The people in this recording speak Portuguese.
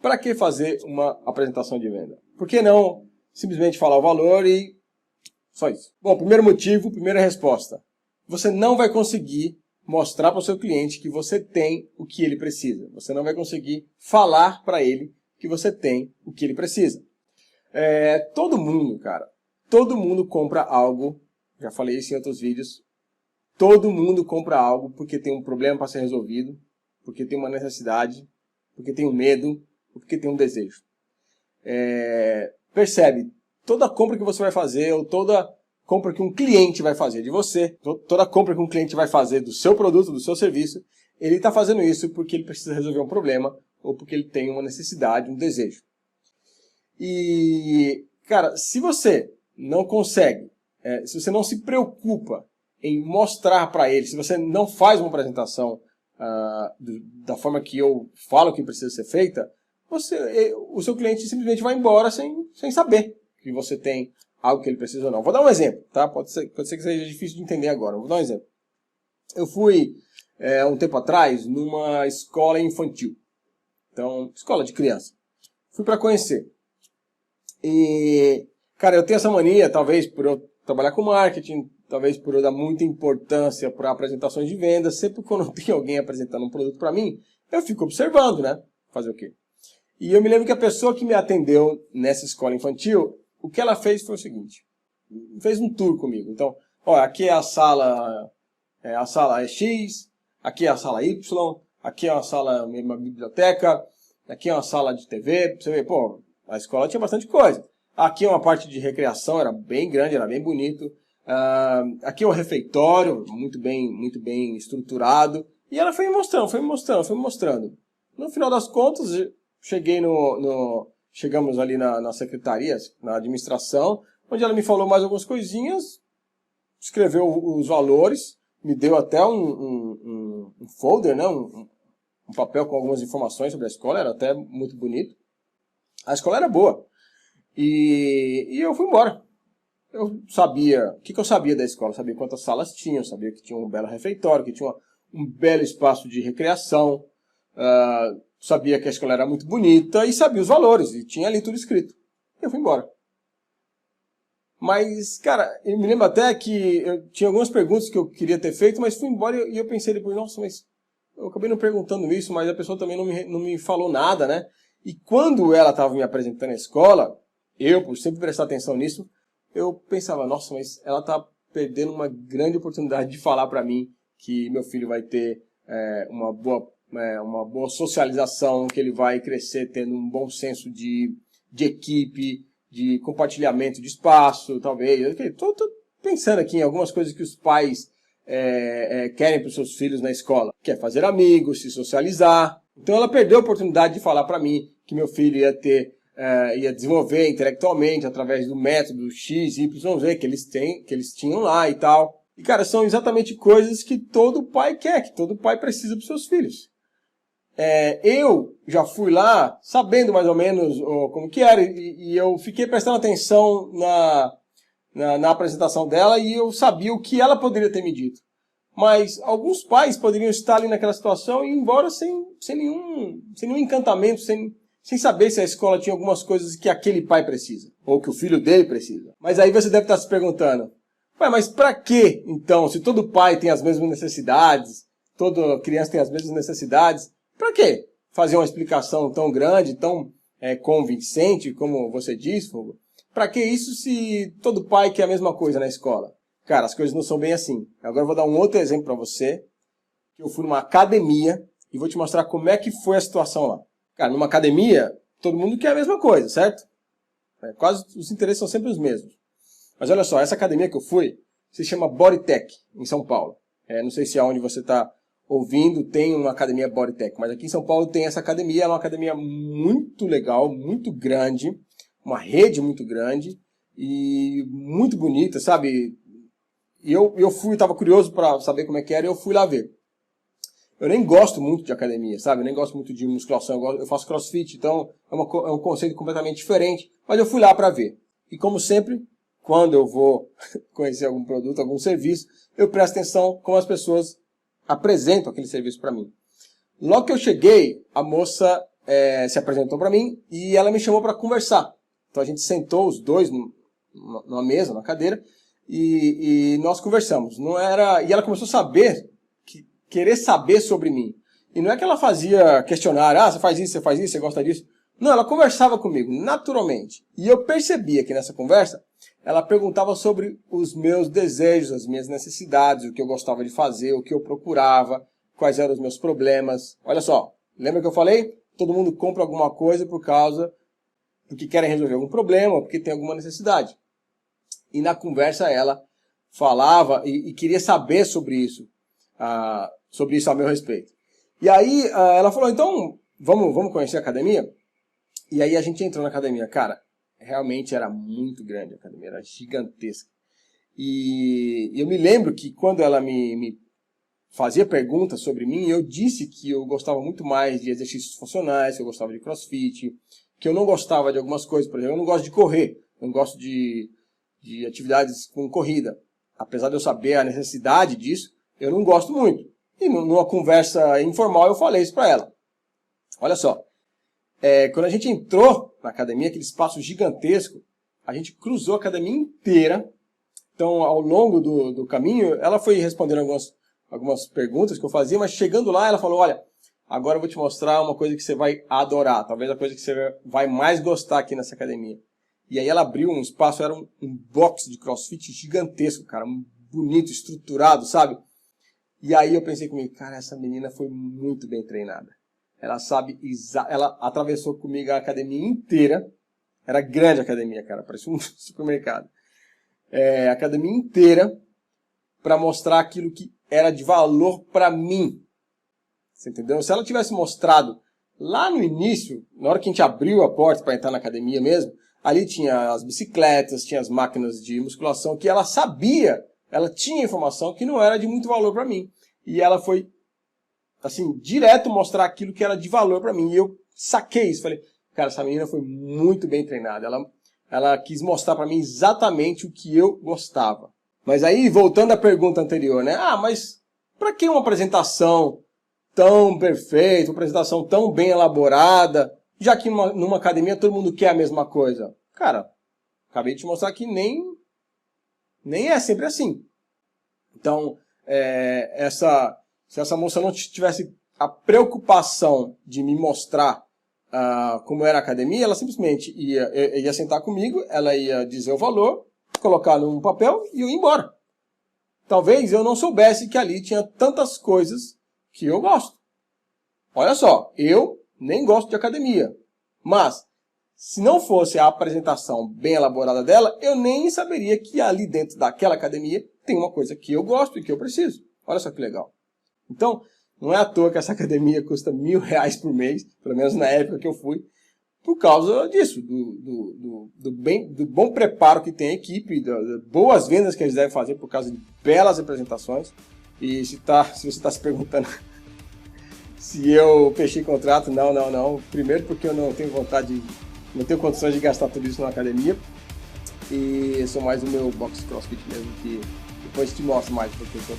para que fazer uma apresentação de venda? Por que não simplesmente falar o valor e só isso? Bom, primeiro motivo, primeira resposta. Você não vai conseguir mostrar para o seu cliente que você tem o que ele precisa. Você não vai conseguir falar para ele que você tem o que ele precisa. Todo mundo, cara, todo mundo compra algo, já falei isso em outros vídeos, todo mundo compra algo porque tem um problema para ser resolvido, porque tem uma necessidade, porque tem um medo, ou porque tem um desejo. Percebe, toda compra que você vai fazer, ou toda compra que um cliente vai fazer de você, toda compra que um cliente vai fazer do seu produto, do seu serviço, ele está fazendo isso porque ele precisa resolver um problema, ou porque ele tem uma necessidade, um desejo. E, cara, se você não consegue, se você não se preocupa em mostrar para ele, se você não faz uma apresentação da forma que eu falo que precisa ser feita, o seu cliente simplesmente vai embora sem saber que você tem algo que ele precisa ou não. Vou dar um exemplo, tá? Pode ser que seja difícil de entender agora. Vou dar um exemplo. Eu fui, um tempo atrás, numa escola infantil. Então, escola de criança. Fui para conhecer. E, cara, eu tenho essa mania, talvez por eu trabalhar com marketing, talvez por eu dar muita importância para apresentações de vendas. Sempre quando tem alguém apresentando um produto para mim, eu fico observando, né? Fazer o quê? E eu me lembro que a pessoa que me atendeu nessa escola infantil, o que ela fez foi o seguinte. Fez um tour comigo. Então, ó, aqui é a sala X, aqui é a sala Y, aqui é uma biblioteca, aqui é uma sala de TV. Você vê, pô, a escola tinha bastante coisa. Aqui é uma parte de recreação, era bem grande, era bem bonito. Aqui é o refeitório, muito bem estruturado. E ela foi me mostrando. No final das contas, chegamos ali na secretaria, na administração, onde ela me falou mais algumas coisinhas, escreveu os valores, me deu até um folder, né? Um papel com algumas informações sobre a escola, era até muito bonito. A escola era boa. E eu fui embora. Eu sabia, o que eu sabia da escola? Eu sabia quantas salas tinha, eu sabia que tinha um belo refeitório, que tinha um belo espaço de recreação, sabia que a escola era muito bonita e sabia os valores, e tinha ali tudo escrito. E eu fui embora. Mas, cara, eu me lembro até que eu tinha algumas perguntas que eu queria ter feito, mas fui embora e eu pensei depois, nossa, mas eu acabei não perguntando isso, mas a pessoa também não me falou nada, né? E quando ela estava me apresentando na escola, por sempre prestar atenção nisso, eu pensava, nossa, mas ela está perdendo uma grande oportunidade de falar para mim que meu filho vai ter uma boa socialização, que ele vai crescer tendo um bom senso de equipe, de compartilhamento de espaço, talvez. Estou pensando aqui em algumas coisas que os pais querem para os seus filhos na escola. Quer fazer amigos, se socializar. Então ela perdeu a oportunidade de falar para mim que meu filho ia desenvolver intelectualmente através do método X, Y, Z que eles tinham lá e tal. E, cara, são exatamente coisas que todo pai quer, que todo pai precisa para os seus filhos. Eu já fui lá sabendo mais ou menos como que era e eu fiquei prestando atenção na apresentação dela e eu sabia o que ela poderia ter me dito. Mas alguns pais poderiam estar ali naquela situação e ir embora sem nenhum encantamento, sem saber se a escola tinha algumas coisas que aquele pai precisa, ou que o filho dele precisa. Mas aí você deve estar se perguntando, mas pra quê, então, se todo pai tem as mesmas necessidades, toda criança tem as mesmas necessidades, pra quê fazer uma explicação tão grande, tão convincente, como você diz, Fogo? Pra que isso se todo pai quer a mesma coisa na escola? Cara, as coisas não são bem assim. Agora eu vou dar um outro exemplo pra você, que eu fui numa academia e vou te mostrar como é que foi a situação lá. Cara, numa academia, todo mundo quer a mesma coisa, certo? Quase os interesses são sempre os mesmos. Mas olha só, essa academia que eu fui se chama Bodytech, em São Paulo. Não sei se aonde você está ouvindo tem uma academia Bodytech, mas aqui em São Paulo tem essa academia, ela é uma academia muito legal, muito grande, uma rede muito grande e muito bonita, sabe? E eu fui, estava curioso para saber como é que era e eu fui lá ver. Eu nem gosto muito de academia, sabe? Eu nem gosto muito de musculação, eu faço crossfit, então é um conceito completamente diferente, mas eu fui lá para ver. E como sempre, quando eu vou conhecer algum produto, algum serviço, eu presto atenção como as pessoas apresentam aquele serviço para mim. Logo que eu cheguei, a moça se apresentou para mim e ela me chamou para conversar. Então a gente sentou os dois numa mesa, numa cadeira, e nós conversamos. E ela começou a querer saber sobre mim. E não é que ela fazia questionário, você faz isso, você gosta disso. Não, ela conversava comigo, naturalmente. E eu percebia que nessa conversa, ela perguntava sobre os meus desejos, as minhas necessidades, o que eu gostava de fazer, o que eu procurava, quais eram os meus problemas. Olha só, lembra que eu falei? Todo mundo compra alguma coisa porque querem resolver algum problema, porque tem alguma necessidade. E na conversa ela falava e queria saber sobre isso a meu respeito. E aí ela falou, então, vamos conhecer a academia? E aí a gente entrou na academia. Cara, realmente era muito grande a academia, era gigantesca. E eu me lembro que quando ela me fazia perguntas sobre mim, eu disse que eu gostava muito mais de exercícios funcionais, que eu gostava de crossfit, que eu não gostava de algumas coisas. Por exemplo, eu não gosto de correr, eu não gosto de atividades com corrida. Apesar de eu saber a necessidade disso, eu não gosto muito. E numa conversa informal eu falei isso para ela. Olha só, quando a gente entrou na academia, aquele espaço gigantesco, a gente cruzou a academia inteira. Então, ao longo do caminho, ela foi respondendo algumas perguntas que eu fazia, mas chegando lá, ela falou, olha, agora eu vou te mostrar uma coisa que você vai adorar, talvez a coisa que você vai mais gostar aqui nessa academia. E aí ela abriu um espaço, era um box de crossfit gigantesco, cara, bonito, estruturado, sabe? E aí eu pensei comigo, cara, essa menina foi muito bem treinada. Ela ela atravessou comigo a academia inteira, era grande a academia, cara, parecia um supermercado. A academia inteira para mostrar aquilo que era de valor para mim. Você entendeu? Se ela tivesse mostrado lá no início, na hora que a gente abriu a porta para entrar na academia mesmo, ali tinha as bicicletas, tinha as máquinas de musculação, que ela sabia, ela tinha informação que não era de muito valor para mim. E ela foi, assim, direto mostrar aquilo que era de valor para mim. E eu saquei isso, falei, cara, essa menina foi muito bem treinada. Ela quis mostrar para mim exatamente o que eu gostava. Mas aí, voltando à pergunta anterior, né? Mas para que uma apresentação tão perfeita, uma apresentação tão bem elaborada, já que numa academia todo mundo quer a mesma coisa? Cara, acabei de te mostrar que nem é sempre assim. Então, se essa moça não tivesse a preocupação de me mostrar como era a academia, ela simplesmente ia sentar comigo, ela ia dizer o valor, colocar num papel e eu ia embora. Talvez eu não soubesse que ali tinha tantas coisas que eu gosto. Olha só, eu nem gosto de academia, mas se não fosse a apresentação bem elaborada dela, eu nem saberia que ali dentro daquela academia tem uma coisa que eu gosto e que eu preciso. Olha só que legal. Então, não é à toa que essa academia custa R$1.000 por mês, pelo menos na época que eu fui, por causa disso, do bom preparo que tem a equipe, das boas vendas que eles devem fazer por causa de belas apresentações. E se você está se perguntando se eu fechei contrato, não. Primeiro porque eu não tenho não tenho condições de gastar tudo isso na academia. E sou mais o meu box crossfit mesmo, que depois te mostro mais porque eu tô